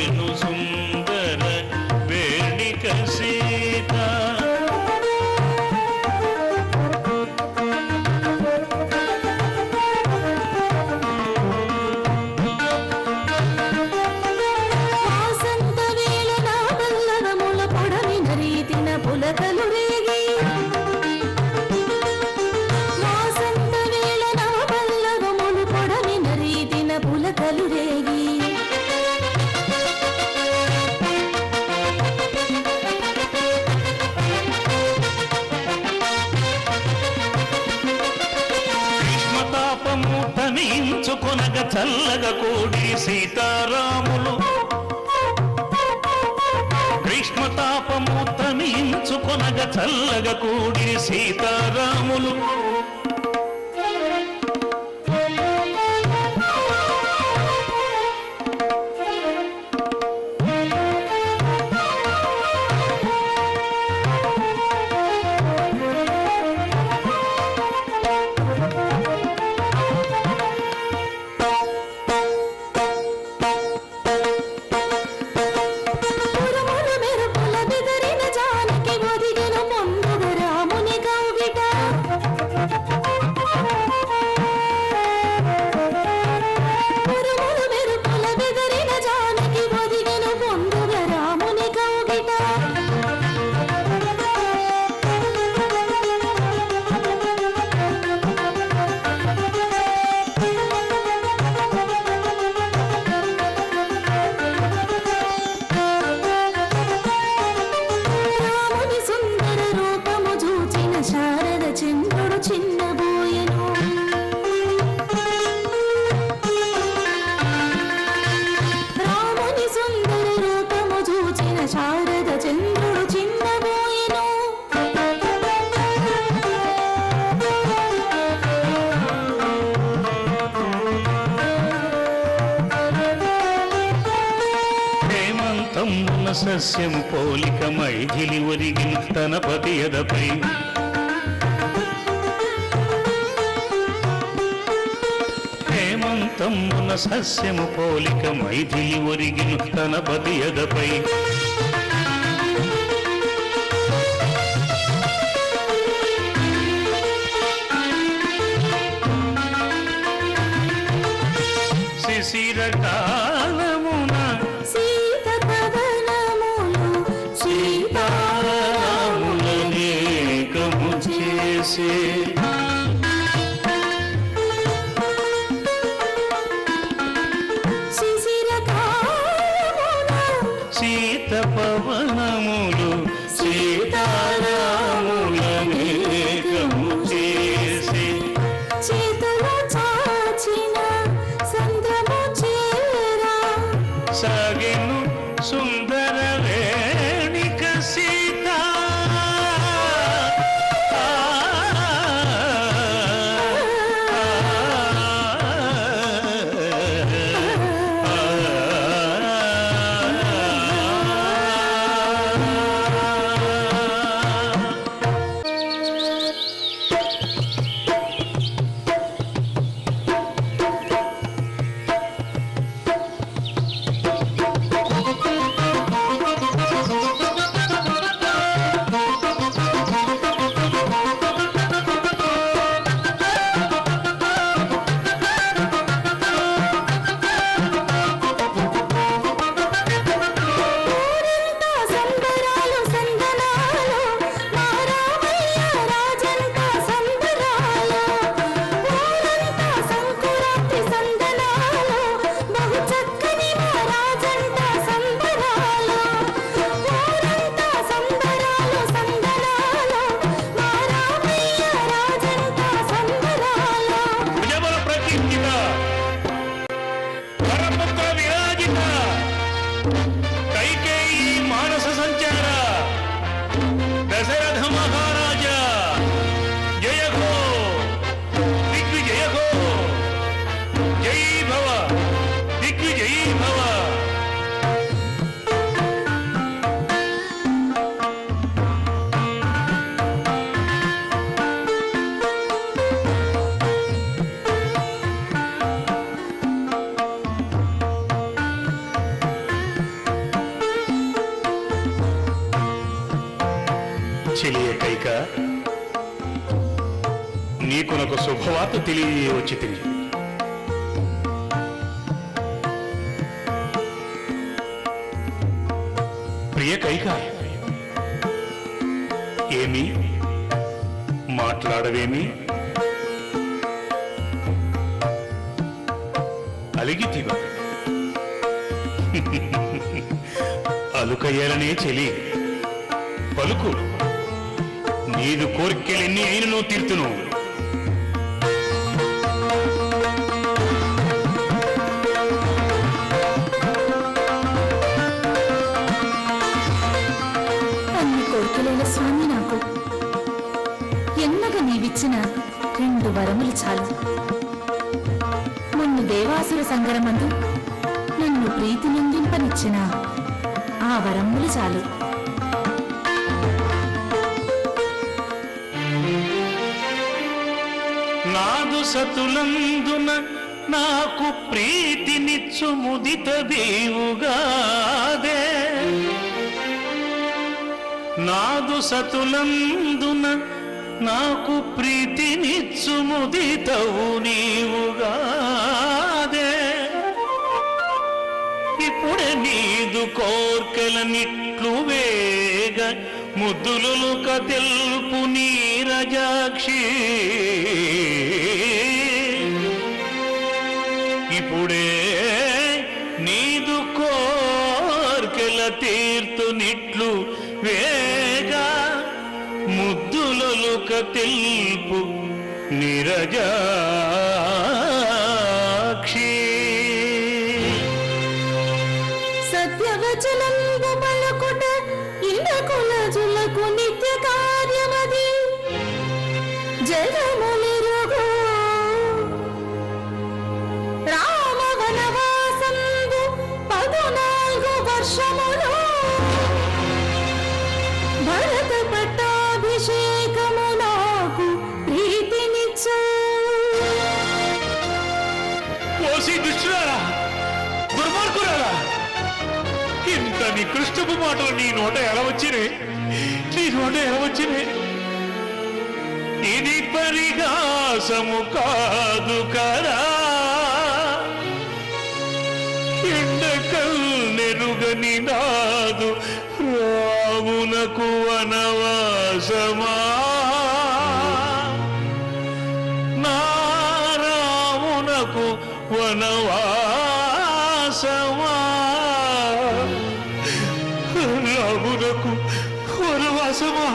రేణు సుందర వేణిక సీత తనించుకొనగ చల్లగా కూడి సీతారాములు గ్రీష్మతాపము తనించుకొనగ చల్లగా కూడి సీతారాములు సస్యం పోలిక మైథిలి ఒరిగిన తన పతి ఎదపై హేమంతమున సస్యము పోలిక మైథిలి ఒరిగిన తన పతి ఎదపై శిశిరకాలమున సీతారాములనేకము చేసే సీత పవనములు సీతారాములనేకము చేసే చేతులు చాచిన సంద్రము చేరా సాగెను సుందర వేణిక సీత చెలియ కైక, నీకు నాకు శుభవార్త తెలియవచ్చి తిరిగి. ప్రియ కైక, ఏమి మాట్లాడవేమి? అలిగితివా? అలుకయ్యాలనే చెలి, పలుకు. నీదు కోరికలెన్ని అయినను తీర్తును. అన్ని కోరికలేల స్వామి, నాకు ఎన్నగా నీవిచ్చిన 2 వరములు చాలు. మొన్న దేవాసుర సంగరమందు నన్ను ప్రీతి నిందింపనిచ్చిన ఆ వరములు చాలు. నాదు సతులందున నాకు ప్రీతినిచ్చు ముదిత దేవుగాదే. నాదు సతులందున నాకు ప్రీతినిచ్చు ముదితవు నీవుగాదే. ఇప్పుడే నీదు కోర్కెలనిట్లు వేగ ముద్దులుక తెలుపు నీరజాక్షి. ఇప్పుడే నీదు కోర్కెల తీర్తునిట్లు వేగ ముద్దులుక తెలుపు నీరజాక్షి. సత్యవచనంబు పలుకుట ఇంద్రకులజులకు నిత్య కార్యమది. జగములిరుగు రామ వనవాసంబు 14 వర్షములు. భరత పట్టాభిషేకము నాకు ప్రీతినిచ్చు. ఓసి దుష్టులారా, దుర్మార్గులారా, ఇంత నికృష్టపు మాటలు నీ నోట ఎలా వచ్చినాయి? నీ నోట ఎలా వచ్చినాయి? ఇది పరిహాసము కాదు కదా. ఎండకల్నెరుగని నాదు రామునకు వనవాసమా. నా రామునకు వనవాసమా. రామునకు వనవాసమా.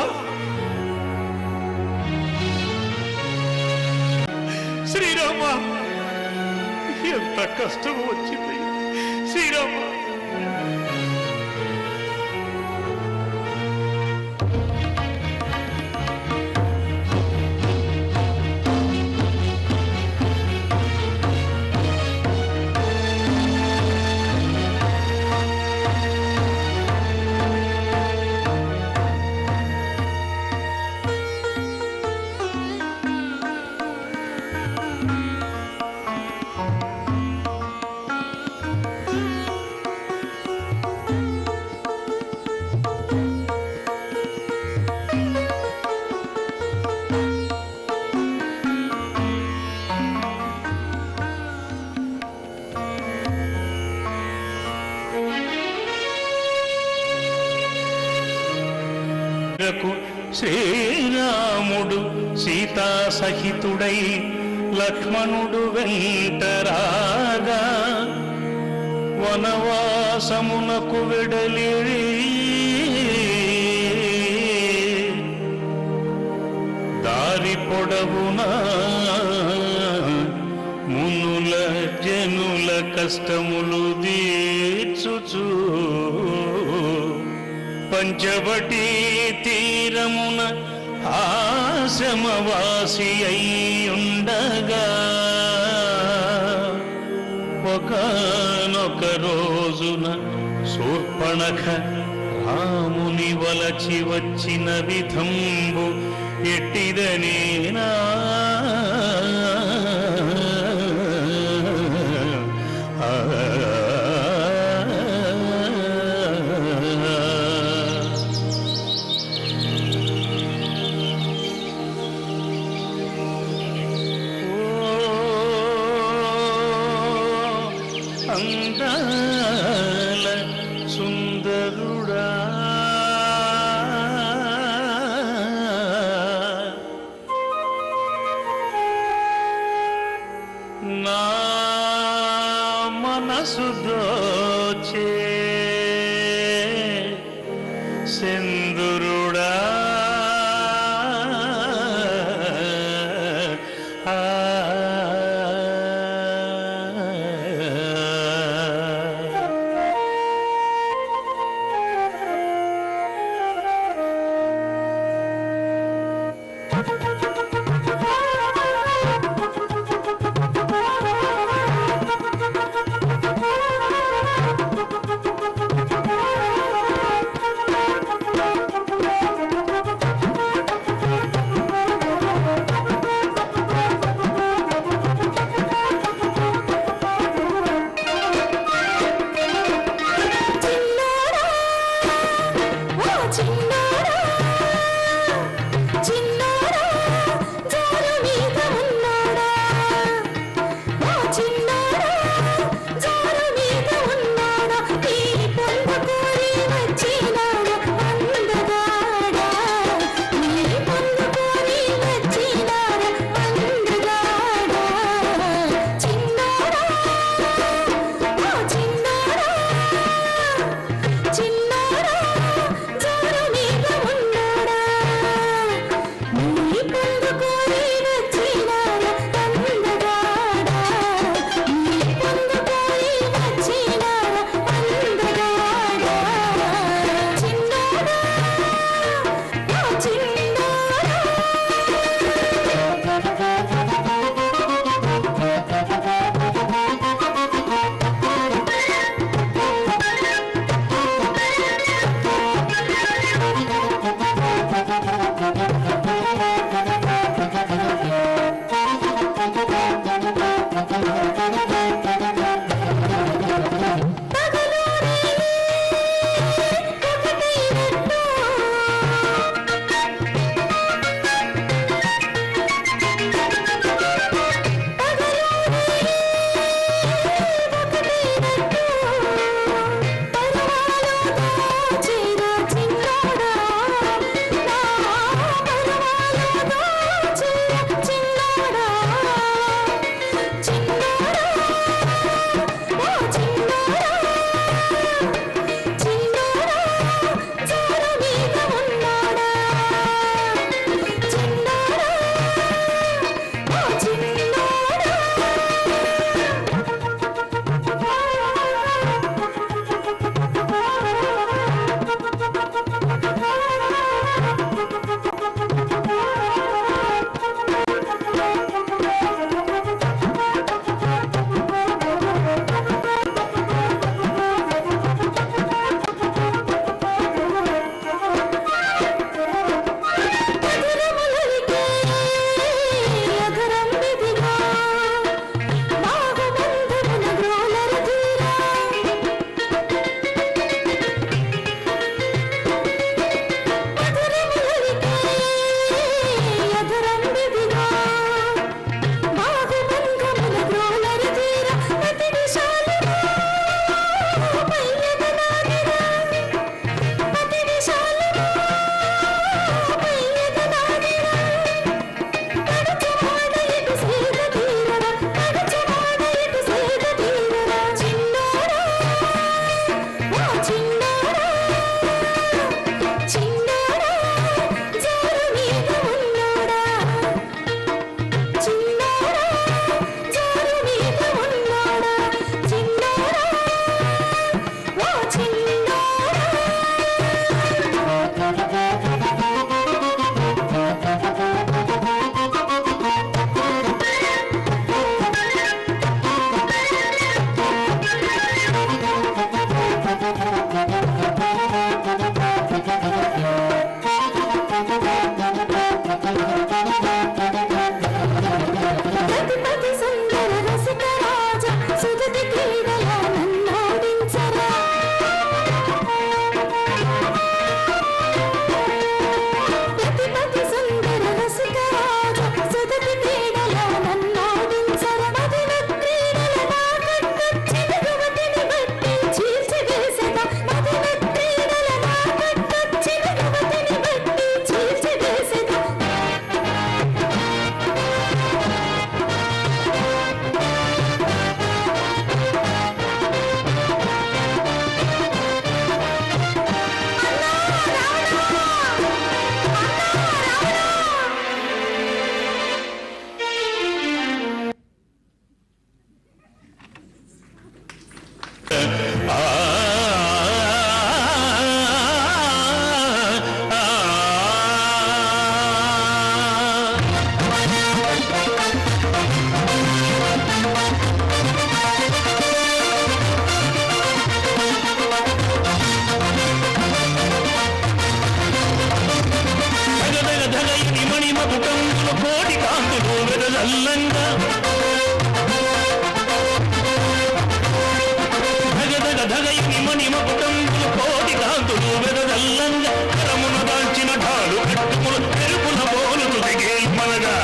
శ్రీరామ, ఎంత కష్టం వచ్చింది శ్రీరామ. శ్రీరాముడు సీతా సహితుడై లక్ష్మణుడు వెంటరాగా వనవాసమునకు వెడలిరి. దారి పొడవునా మునుల జనుల కష్టములు తీర్చుచు పంచవటీ తీరమున ఆశ్రమవాసి అయ్యుండగా ఒకనొక రోజున శూర్పణఖ రాముని వలచి వచ్చిన విధంబు ఎట్టిదనేనా. సుందరుడా నా మనసు దోచే సింధురుడా మకుటంబులు కోటి కాంతులు వెదజల్లంగా ధగధగ ధగయుని మణి మకుటంబులు కోటి కాంతులు వెదజల్లంగా కరమున దాల్చిన ఢాలు కట్టుములు పెరుగుల బోలులు దిగేల్మనగా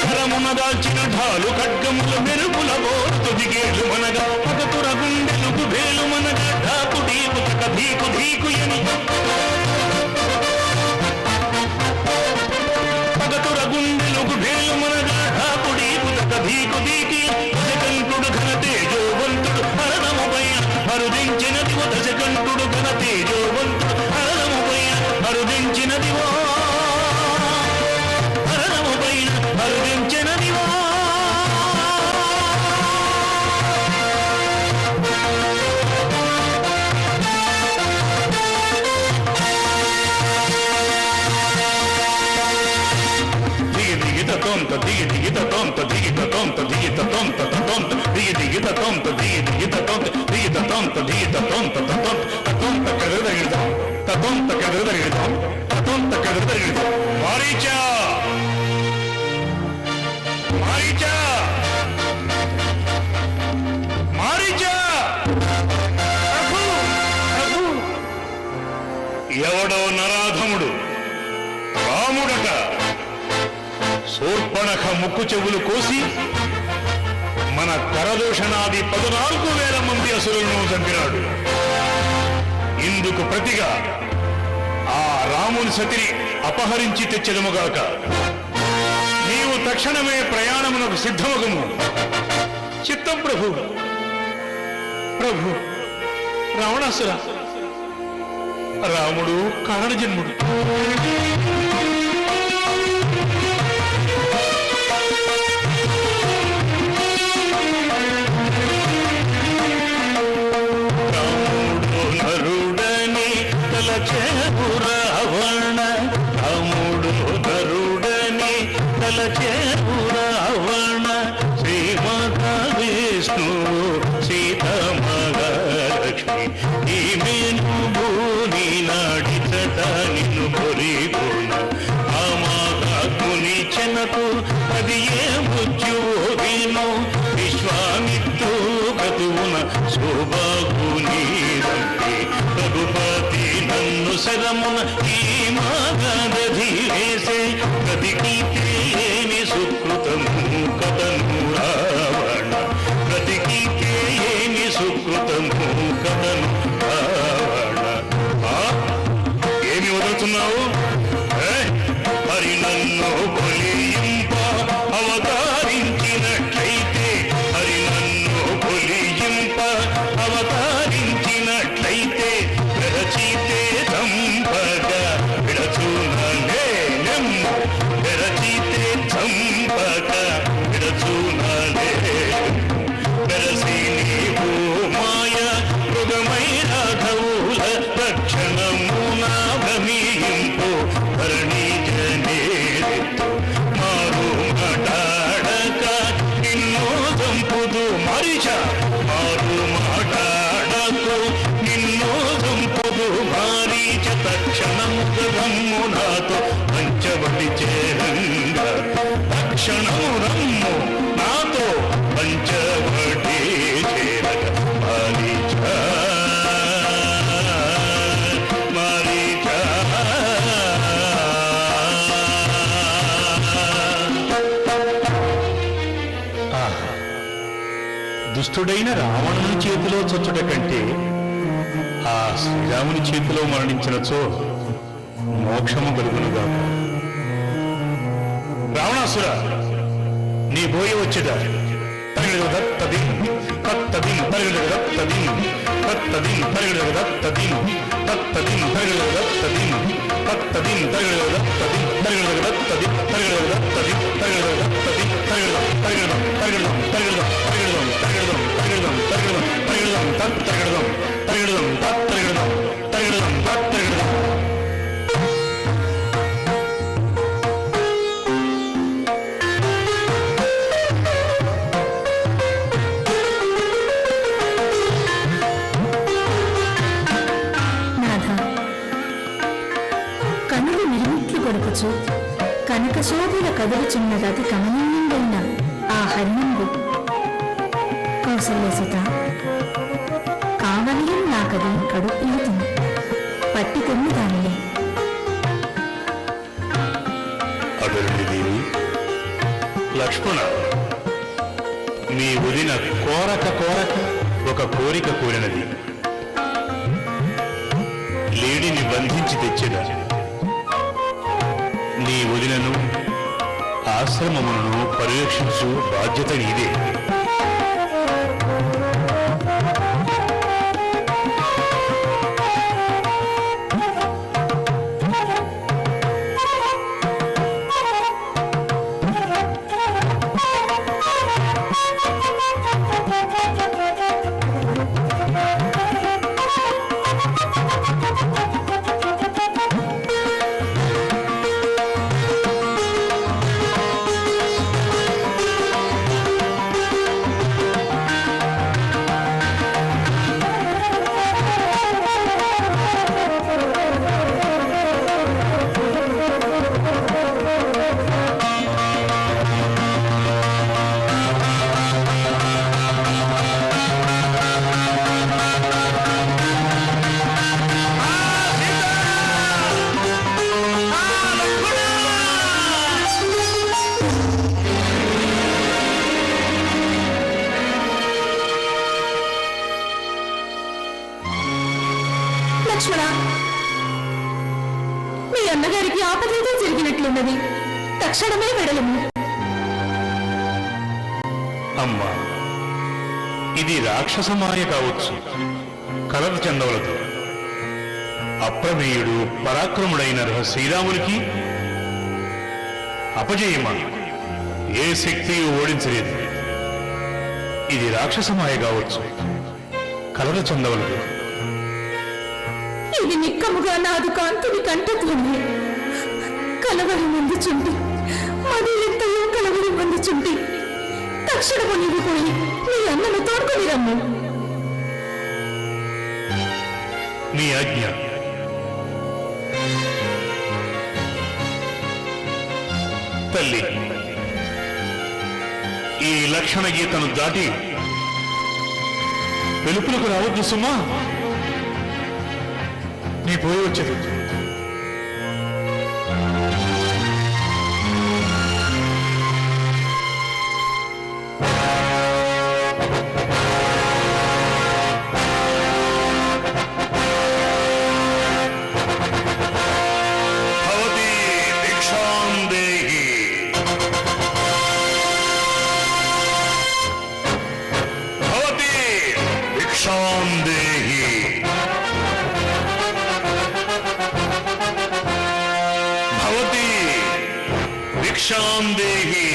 కరమున దాల్చిన ఢాలు ఖడ్గములు మెరుపుల బోలుతు దిగేలు మనగా పగతుర గుండెలుగు వేలు మనగా ఢాకు డీకు తక ధీకు ధీకు ఎని పగతుర గుండెలుగు వేలు మనగా ఢాకు డీకు తక ధీకు ధీకి దశకంఠుడు ఘన తేజోవంతుడు హరణము పైన హరుదించినదివో దశకంఠుడు ఘన తేజోవంతుడు హరణము పైన హరుదించినదివో హరణము పైన హరుదించినదివో tonta digita tonta digita tonta digita tonta tonta digita tonta digita tonta digita tonta digita tonta tonta kadadagida tonta kadadagida tonta kadadagida maricha maricha maricha ప్రభు ప్రభు ఎవడో నరాధముడు రాముడట శూర్పణఖ ముక్కు చెవులు కోసి మన కరదూషణాది 14,000 మంది అసురులను చంపినాడు. ఇందుకు ప్రతిగా ఆ రాముని సతిని అపహరించి తెచ్చెదముగాక. నీవు తక్షణమే ప్రయాణమునకు సిద్ధమగుము. చిత్తం ప్రభు. ప్రభు రావణాసుర రాముడు కారణ జన్ముడు. రావణ రాముడు నరుడని తలచేరావణ శ్రీమాత విష్ణు సీతమహాలక్ష్మి ఈమెను భూని నాడిచట నిన్ను కొరిగోన ఆమాకుని చెనకు అది ఏ మృత్యువోగిను విశ్వామిత్రు గతువున శోభాగుని రఘుపతి నన్ను శరమున ఈ మాగదధి వేసే గతికి ఏమి సుకృతము కథను రావణ గతికి ఏమి సుకృతము కథను రావణ. ఏమి వదులుతున్నావు? హరి నన్ను బలింప అవతారించినట్లయితే హరి నన్ను బలింప అవతారించినట్లయితే విరచితే చంపక విడచునలేము విరచితే చంపక విడచునలే వెరసి నీవు మాయ మృగమై రాఘవుల రక్షణమున భమింపు ధరణి జనేరితు మారు మాటాడక నిన్ను చంపుదు మరిచ మారు మాటాడకు నిన్ను చంపుదు మారీచ తక్షణము రమ్ము నాతో పంచవటి చేరంగ తక్షణము రమ్ము నాతో పంచవటి చేరగ మారీచ మారీచ. దుష్టుడైన రావణుని చేతిలో చచ్చుట కంటే ఆ శ్రీరాముని చేతిలో మరణించినచో మోక్షము కలుగునుగా. రావణాసుర నీ పోయి వచ్చేదా తగిలి కత్తది తగిలి కత్తది కత్తది తగిలి కత్తది కత్తది తగిలి కత్తది కత్తది తగిలి కత్తది తగిలి కత్తది తగిలి కత్తది తగిలి కత్తది తగిలి తగిలి తగిలి తగిలి విహరించుచు కనక శోభుల కదులుచున్నదతి కమనీయంగైన ఆ హరినంబు. కౌసల్యసుత కావలియం నాకది కడు ప్రీతిని పట్టి తెమ్మి దానిని. అగరుడి దేవి, లక్ష్మణ, మీ వదిన కోరక ఒక కోరిక కోరినది. లేడిని బంధించి తెచ్చెదా. నీ వదినను ఆశ్రమమును పరిరక్షించు బాధ్యత నీదే. లక్ష్మణ, మీ అన్నగారికి ఆపదేదో జరిగినట్లున్నది. తక్షణమే వెడలము. అమ్మా, ఇది రాక్షసమాయ కావచ్చు, కలత చెందవలదు. అప్రమేయుడు పరాక్రముడైన శ్రీరామునికి అపజయమా ఏ శక్తి ఓడించలేదు. ఇది రాక్షసమాయ కావచ్చు, కలత చెందవలదు. ఇది నిక్కముగా నాదు కాంతుని కంటత్వమే. కలవరి ముందుచుంటి మది ఎంతయో కలవరి ముందుచుంటి. తక్షణము నీవు పోయి నీ అన్నను తోడుకొని రమ్ము. మీ ఆజ్ఞ. తల్లి, ఈ లక్షణ గీతను దాటి వెలుపులకు రావద్దు సుమా. నీ పోయి వచ్చేది. భవతి భిక్షాం దేహి. భవతి భిక్షాం దేహి. భవతి భిక్షాం దేహి.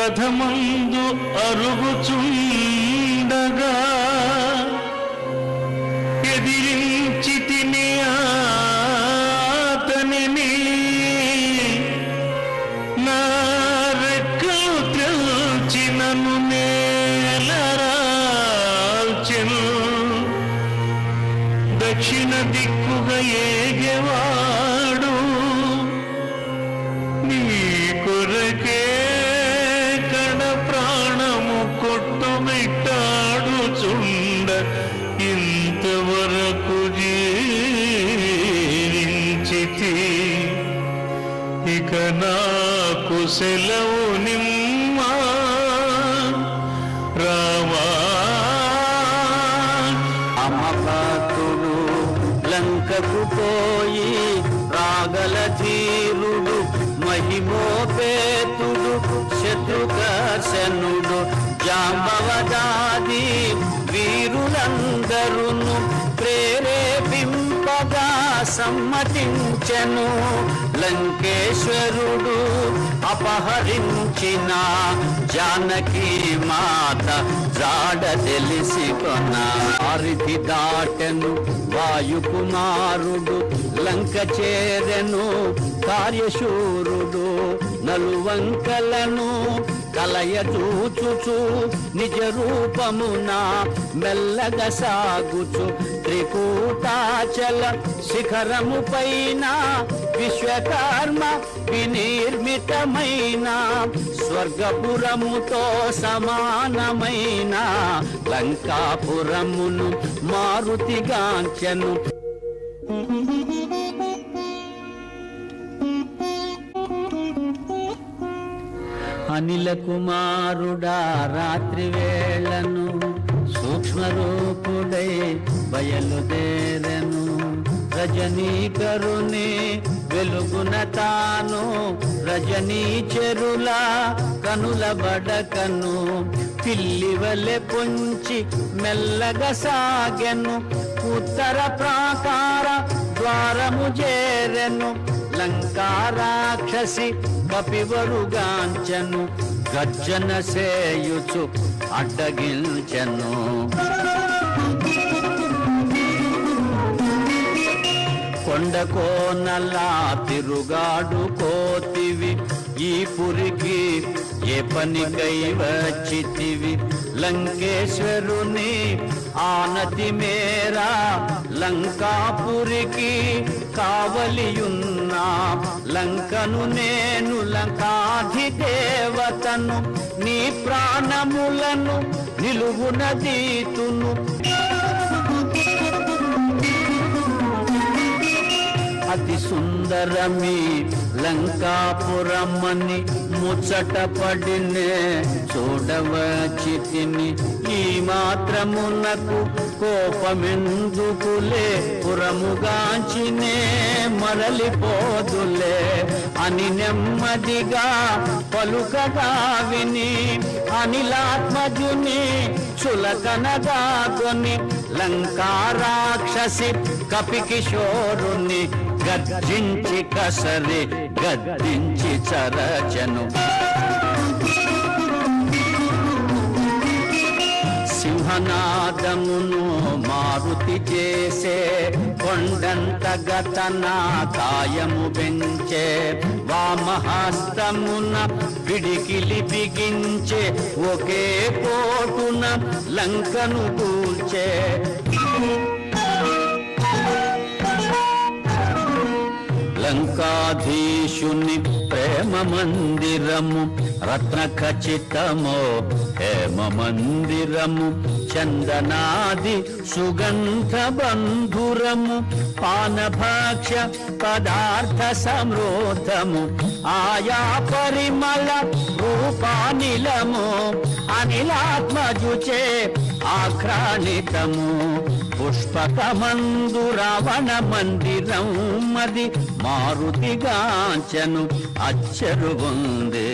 రథమందు అరుగుచుండగా ఎదిరించి తిని అతనిని నా రెక్కలు త్రెల్చినను నేలరాల్చెను దక్షిణ దిక్కుగా ఏగేవాడు నీ కొరకే కణ ప్రాణము కొట్టుమిట్టాడుచుండ ఇంతవరకు జీవించితి ఇక నాకు సెలవు నిమ్మా రావా అమభక్తుడు లంకకు పోయి రాగల ధీరుడు మహిమోపేతుడు శత్రుకర్షణుడు జాంబవదాది వీరులందరును ప్రేరేపింపగా సమ్మతించెను లంకేశ్వరుడు అపహరించిన జానకి మాత జాడ తెలిసి కొన ఆరిధి దాటెను వాయుకుమారుడు లంక చేరెను కార్యశూరుడు నలువంకలను కలయచూచుచు నిజ రూపమున మెల్లగా సాగుచు త్రికూటాచల శిఖరము పైన విశ్వకర్మ వినిర్మితమైన స్వర్గపురముతో సమానమైన లంకాపురమును మారుతిగాంచెను అనిల కుమారుడా రాత్రి వేళను సూక్ష్మరూపుడై బయలుదేరెను రజనీకరుని వెలుగున తాను రజనీచెరుల కనుల బడకను పిల్లివలె పొంచి మెల్లగా సాగెను ఉత్తర ప్రాకార ద్వారము చేరెను లంకా రాక్షసి కపివరుగాంచెను గర్జన సేయుచు అడ్డగించెను కొండ కోనలా తిరుగాడు కోతివి ఈ పురికి ఏ పనికై వచ్చితివి లంకేశ్వరుని ఆనతి మేరా లంకాపురికి కావలియున్నా లంకను నేను లంకాధిదేవతను నీ ప్రాణములను నిలువున దీతును అతి సుందరమి లంకాపురమని ముచ్చట పడినే చూడవచితిని ఈ మాత్రమునకు కోపమెందుకులే పురముగాంచినే మరలిపోదులే అని నెమ్మదిగా పలుకగా విని అనిలాత్మజుని చులకనగా కొని లంకా రాక్షసి కపికిశోరుని గర్జించి కసరి గద్దించి చరచను సింహనాదమును మారుతి చేసే కొండంత గతన కాయము పెంచే వామహస్తమున పిడికిలి బిగించే ఒకే పోటున లంకను కూల్చే లంకాధీశుని ప్రేమ మందిరము రత్న ఖచ్చితమో హేమ మందిరము చందనాది సుగంధ బంధురము పానభాక్ష పదార్థ సమృద్ధము ఆయా పరిమళ రూపానిలము అనిలాత్మజుచే ఆఘ్రాణితము పుష్పకమందు రావణ మందిరం మది మారుతిగాంచను అచ్చరు ఉందే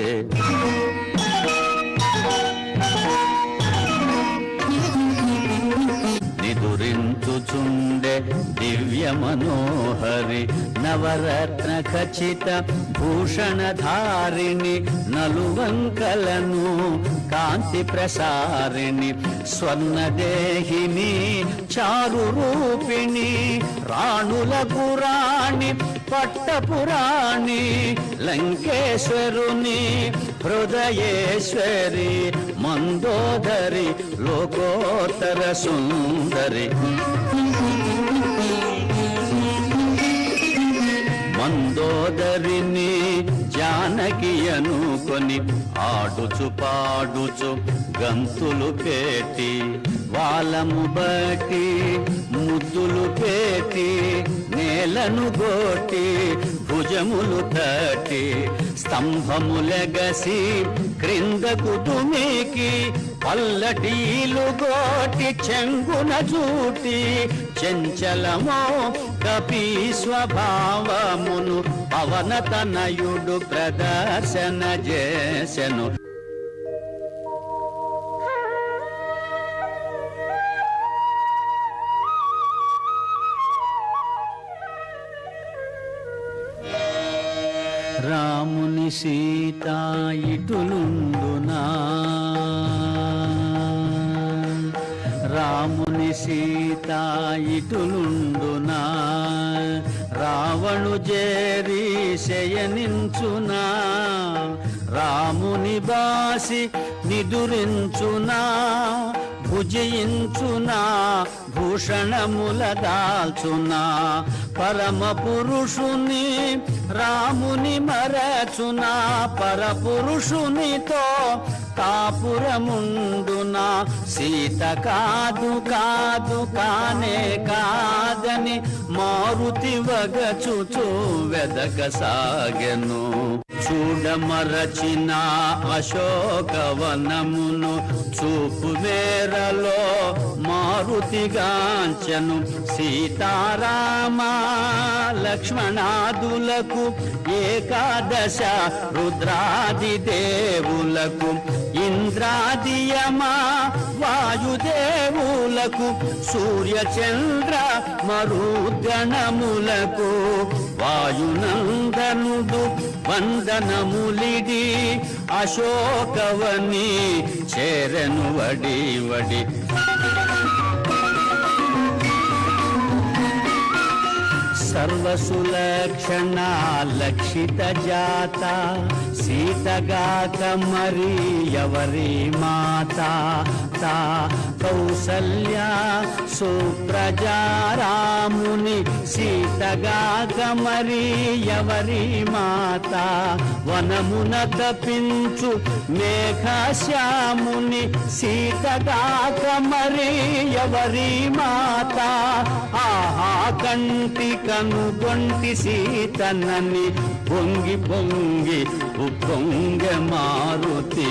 నిదురించు మెచ్చుచుండె దివ్య మనోహరి నవరత్న ఖచిత భూషణధారిణి నలువంకలను కాంతి ప్రసారిణి స్వర్ణదేహిని చారు రూపిణి రాణుల పురాణి పట్టపురాణి లంకేశ్వరుని హృదయేశ్వరి మందోదరి లోకోత్తర సుందరి మందోదరిని జానకి అనుకొని ఆడుచు పాడుచు గంతులు పెట్టి వాలము బట్టి ముద్దులు పెట్టి నేలను గోటి భుజములు తట్టి స్తంభములెగసి క్రిందకు దుమికి పల్లటీలు గోటి చెంగున జూటి చెంచలమో కపి స్వభావమును పవనతనయుడు ప్రదర్శన చేసెను. రాముని సీత ఇటులుండునా రాముని సీత ఇటులుండునా రావణు జేరి శయనించునా రాముని బాసి నిదురించునా భుజయించునా భూషణముల దాల్చునా పరమ పురుషుని రాముని మరచునా పరపురుషునితో కాపురముండునా సీత కాదు కాదు కానే కాదని మారుతి వగచుచు వెదక సాగెను. చూడమరచిన అశోకవనమును చూపు మేరలో మారుతిగాంచను సీతారామ లక్ష్మణాదులకు ఏకాదశ రుద్రాది దేవులకు ఇంద్రాదియమా వాయుదేవులకు సూర్యచంద్ర మరుద్గణములకు వాయునందనుడు వందనములిడి అశోకవని చేరను వడి వడి. సర్వసులక్షణ లక్షిత జాత సీతగాక మరి ఎవరి మాత తా కౌసల్య సుప్రజారాముని సీతగాక మరి ఎవరి మాత వనమున తపించు మేఘశ్యాముని సీతగాక మరి ఎవరి మాత ఆహా కంటి కనుగొంటి సీతనని పొంగి పొంగి ఉప్పొంగ మారుతి.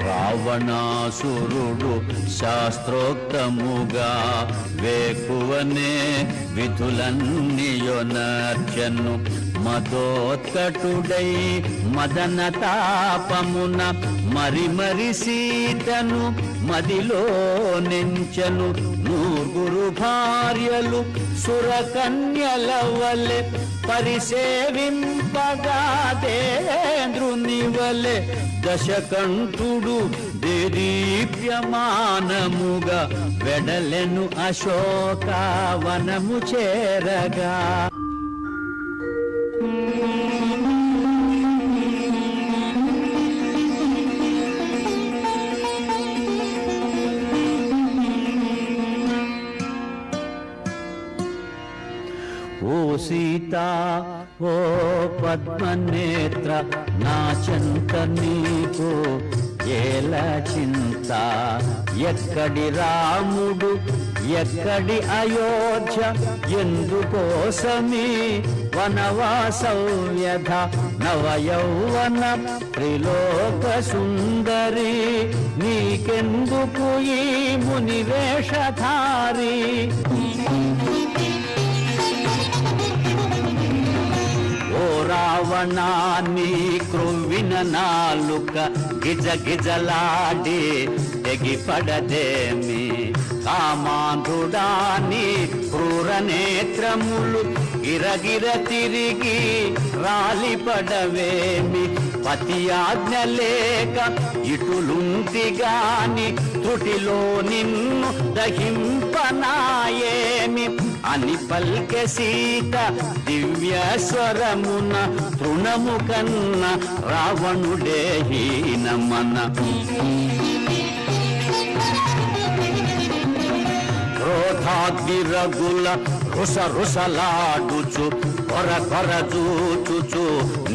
రావణాసురుడు శాస్త్రోక్తముగా వేకువనే విధులన్నీయొనర్చను మదోత్కటుడై మదన తాపమున మరి మరి సీతను మదిలో నెంచను. నూరుగురు భార్యలు సురకన్యల వలె పరిసేవింపగా దేంద్రుని వలె దశకంఠుడు దేదీప్యమానముగా వెడలెను అశోకవనము చేరగా. ఓ సీత ఓ పద్మనేత్ర నా చెంత నీకు ఏల చింత ఎక్కడి రాముడు ఎక్కడి అయోధ్య ఎందుకోసమీ వనవాసవ్యధ నవయౌవన త్రిలోక సుందరి నీకెందుకు ఈ మునివేషధారి. ఓ రా రావణాన్ని క్రొవ్విన నాలుక గిజ గిజలాడి తెగిపడదేమి కామాంధుడాని క్రూర నేత్రములు గిరగిర తిరిగి రాలిపడవేమి పతి ఆజ్ఞ లేక ఇటులుంటిగాని త్రుటిలో నిన్ను దహింపనాయేమి అని పల్కె సీత దివ్య స్వరమున తృణము కన్న రావణుడే హీనమన క్రోధాగ్నిరగుల రుసరుసలాడుచు కొర కొర చూచుచు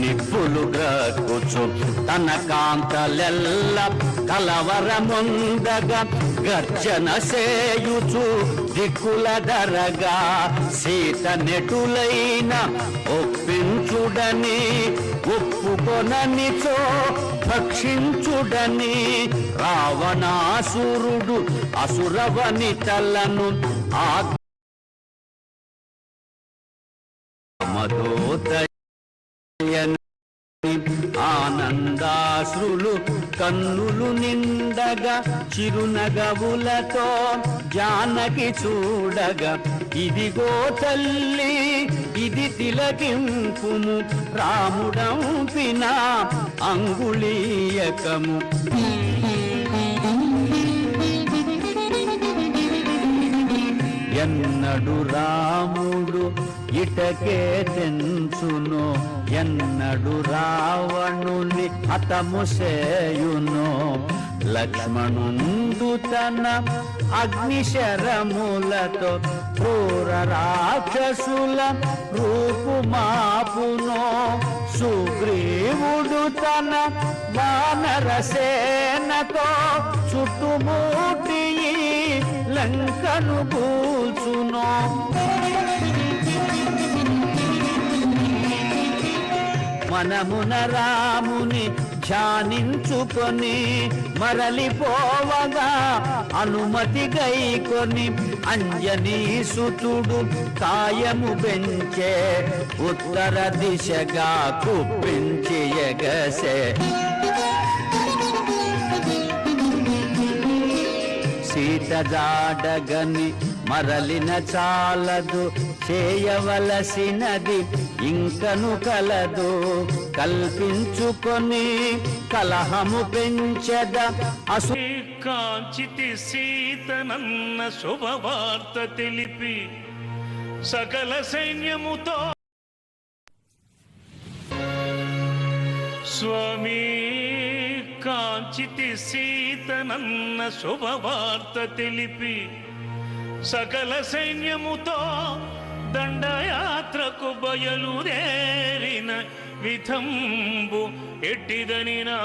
నిప్పులు గ్రక్కుచు తన కాంతలెల్ల కలవరముందగా గర్జన సేయుచు దిక్కుల దరగా సీత నెటులైన ఒప్పించుడని ఒప్పుకొననిచో భక్షించుడని రావణాసురుడు అసురవనితలను ఆ మధోదయని ఆనందాశ్రులు కన్నులు నిండగా చిరునగవులతో జానకి చూడగా ఇదిగో తల్లి ఇది తిలకింపుము రాముడంపిన అంగుళీయకము ఎన్నడు రాముడు ఇటకే తెంచును ఎన్నడు రావణుని హతము సేయును లక్ష్మణుండు తన అగ్నిశరములతో క్రూర రాక్షసుల రూపుమాపును సుగ్రీవుడు తన వానర సేనతో చుట్టుముట్టి లంకను కూల్చును మనమున రాముని ధ్యానించుకొని మరలిపోవగా అనుమతి గైకొని అంజనీ సుతుడు కాయము పెంచే ఉత్తర దిశగా కుప్పించి ఎగసే సీత జాడగని మరలిన చాలదు చేయవలసినది ఇంకను కలదు కల్పించుకొని కలహము పెంచద కాంచితి సీతనన్న శుభవార్త తెలిపి సకల సైన్యముతో స్వామి కాంచితి సీతనన్న శుభవార్త తెలిపి సకల సైన్యముతో దండయాత్రకు బయలుదేరిన విధంబు ఎట్టిదనినా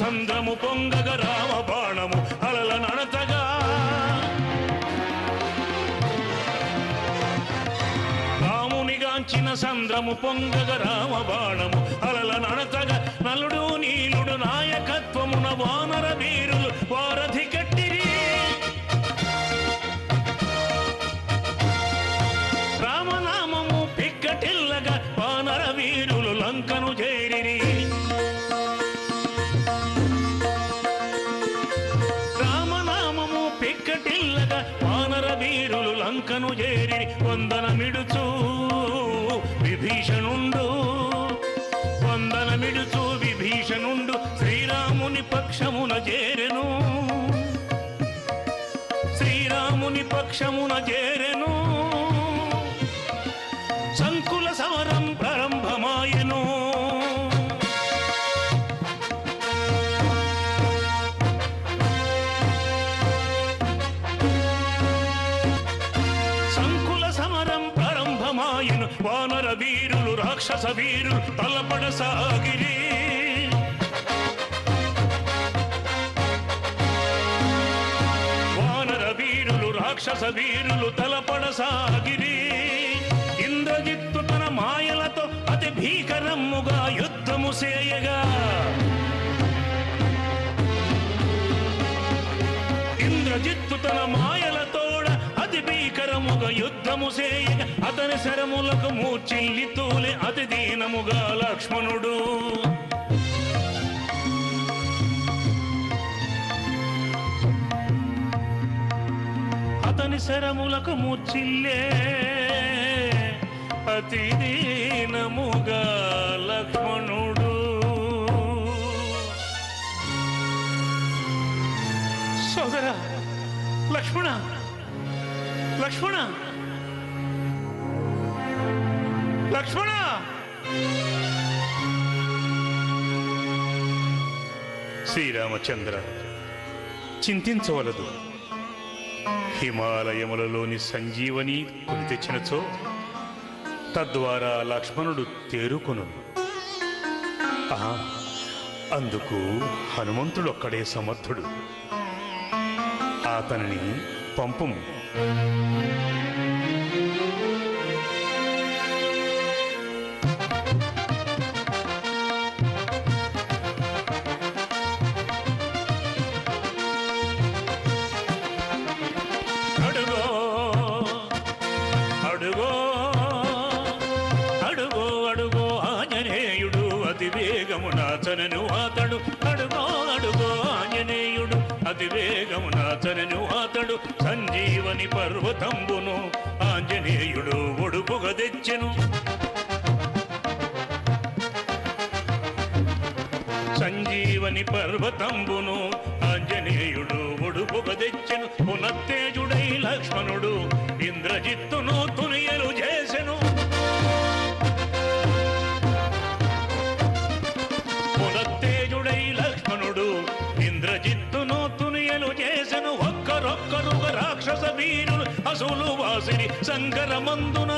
సంద్రము పొంగగ రామ బాణము అలల నడతగా రామునిగాంచిన సంద్రము పొంగగ రామ బాణము అలల నడతగా నలుడు నీలుడు నాయకత్వమున వానర వీరులు వారధి కట్టిరి రామనామము పిక్కటిల్లగా వానర వీరులు లంకను చేరిరి పిక్కటిల్లగా వానర వీరులు లంకను చేరి వందనమిడుచు విభీషణుండు శ్రీరామ శ్రీరాముని పక్షమున చేరెను సంకుల సమరం ప్రారంభమాయెను సంకుల సమరం ప్రారంభమాయెను వానర వీరులు రాక్షస వీరులు తలపడసాగిరి రాక్షస వీరులు తలపడసాగిరి ఇంద్రజిత్తు తన మాయలతో అతి భీకరముగా యుద్ధము చేయగా ఇంద్రజిత్తు తన మాయలతోడ అతి భీకరముగా యుద్ధము చేయగా అతని శరములకు మూర్చిల్లి తూలే అతి దీనముగా లక్ష్మణుడు అతని శరములకు మూర్చిల్లే అతి దీనముగా లక్ష్మణుడు సోదరా లక్ష్మణ లక్ష్మణ లక్ష్మణ శ్రీరామచంద్ర చింతించవలదు హిమాలయములలోని సంజీవని కొని తెచ్చినచో తద్వారా లక్ష్మణుడు తేరుకొను అందుకు హనుమంతుడొక్కడే సమర్థుడు అతనిని పంపుము అతనను అతడు అడుగో అడుగో ఆంజనేయుడు అతివేగమున అతనను అతడు సంజీవని పర్వతంబును ఆంజనేయుడు ఒడుపుగా తెచ్చెను సంజీవని పర్వతంబును ఆంజనేయుడు ఒడుపుగా తెచ్చెను పునత్తేజుడై లక్ష్మణుడు ఇంద్రజిత్తును తునియలు చేసెను ఇంద్రజిత్తును తునియలు చేసెను ఒక్కరొక్కరుగా రాక్షస వీరులు అసులు వాసిరి సంకరమందున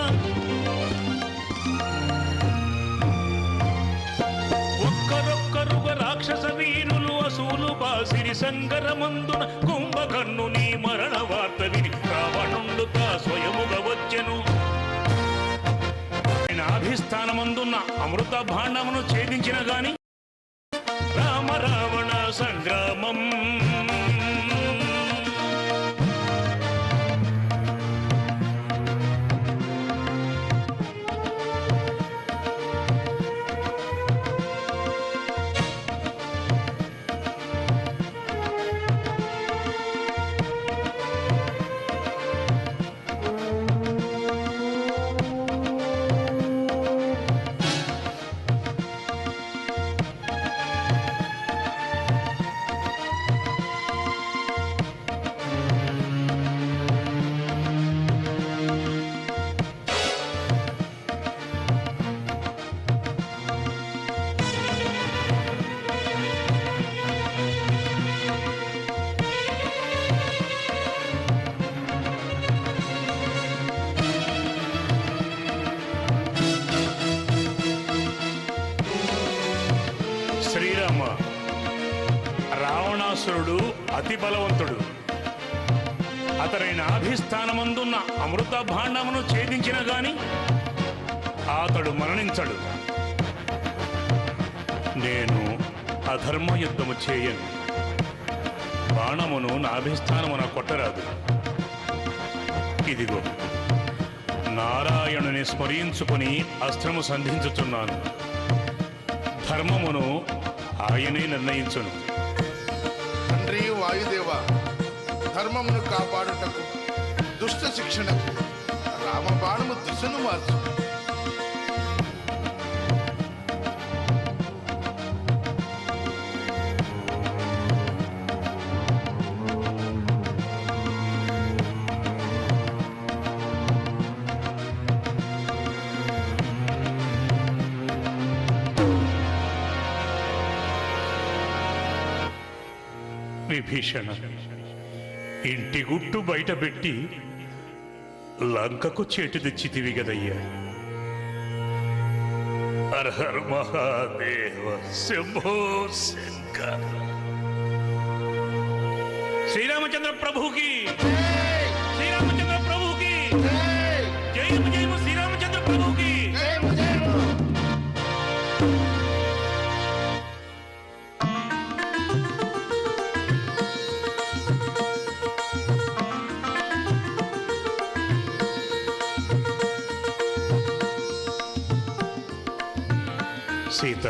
ఒక్కరొక్కరుగా రాక్షస వీరులు అసులు వాసిరి సంకరమందున కుంభకర్ణుని మరణ వార్త విని రావణుండు తా స్వయముగా వచ్చెను అభిస్థానమందున్న అమృత భాండమును ఛేదించిన గాని రామ రావణ సంగ్రామం శ్రీరామ రావణాసురుడు అతి బలవంతుడు అతని నాభిస్థానమందున్న అమృత భాండమును ఛేదించిన గాని అతడు మరణించడు నేను అధర్మ యుద్ధము చేయను బాణమును నాభిస్థానమున కొట్టరాదు ఇదిగో నారాయణుని స్మరించుకొని అస్త్రము సంధించుచున్నాను ధర్మమును ఆయనే నిర్ణయించును తండ్రి వాయుదేవ ధర్మమును కాపాడుటకు దుష్ట శిక్షణకు రామబాణము దిశను మార్చు విభీషణ, ఇంటి గుట్టు బయట పెట్టి లంకకు చేటు తెచ్చితివి గదయ్యా. హర మహాదేవ శంభో శంకర. శ్రీరామచంద్ర ప్రభుకి, శ్రీరామచంద్ర ప్రభుకి జయము జయము, శ్రీరామచంద్ర ప్రభుకి. సీత,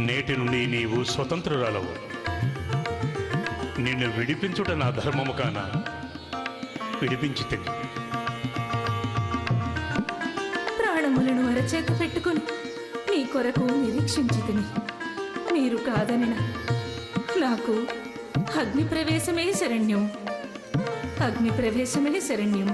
నేటి నుండి నీవు స్వతంత్రురాలవు. నిన్ను విడిపించుట నా ధర్మము కాన విడిపించితిని. ప్రాణములను అరచేత పెట్టుకుని నీ కొరకు నిరీక్షించితిని. మీరు కాదనిన నాకు అగ్ని ప్రవేశమే శరణ్యం, అగ్ని ప్రవేశమే శరణ్యం.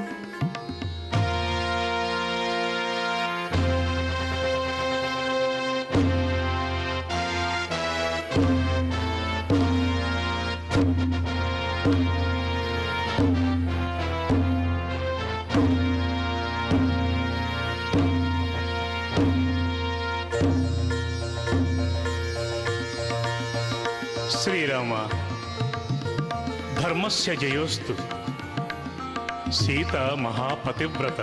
శ్రీరామ, ధర్మస్య జయోస్తు. సీత మహాపతివ్రత,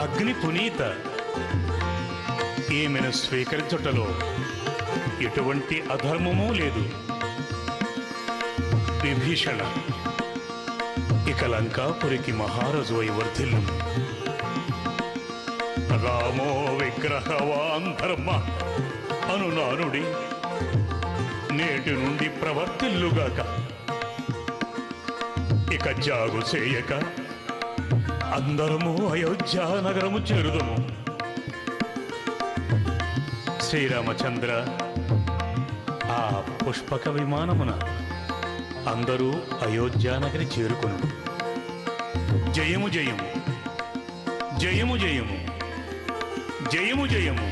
అగ్ని పునీత. ఈమెను స్వీకరించుటలో ఎటువంటి అధర్మమూ లేదు. విభీషణ, ఇక లంకాపురికి మహారాజు అయి వర్ధిల్లు. రామో విగ్రహవాన్ ధర్మ అను నానుడి నేటి నుండి ప్రవర్తిల్లుగాక. ఇక జాగు చేయక అందరము అయోధ్య నగరము చేరుదము. శ్రీరామచంద్ర, ఆ పుష్పక విమానమున అందరూ అయోధ్యానగరి చేరుకును. జయము జయము, జయము జయము, జయము జయము.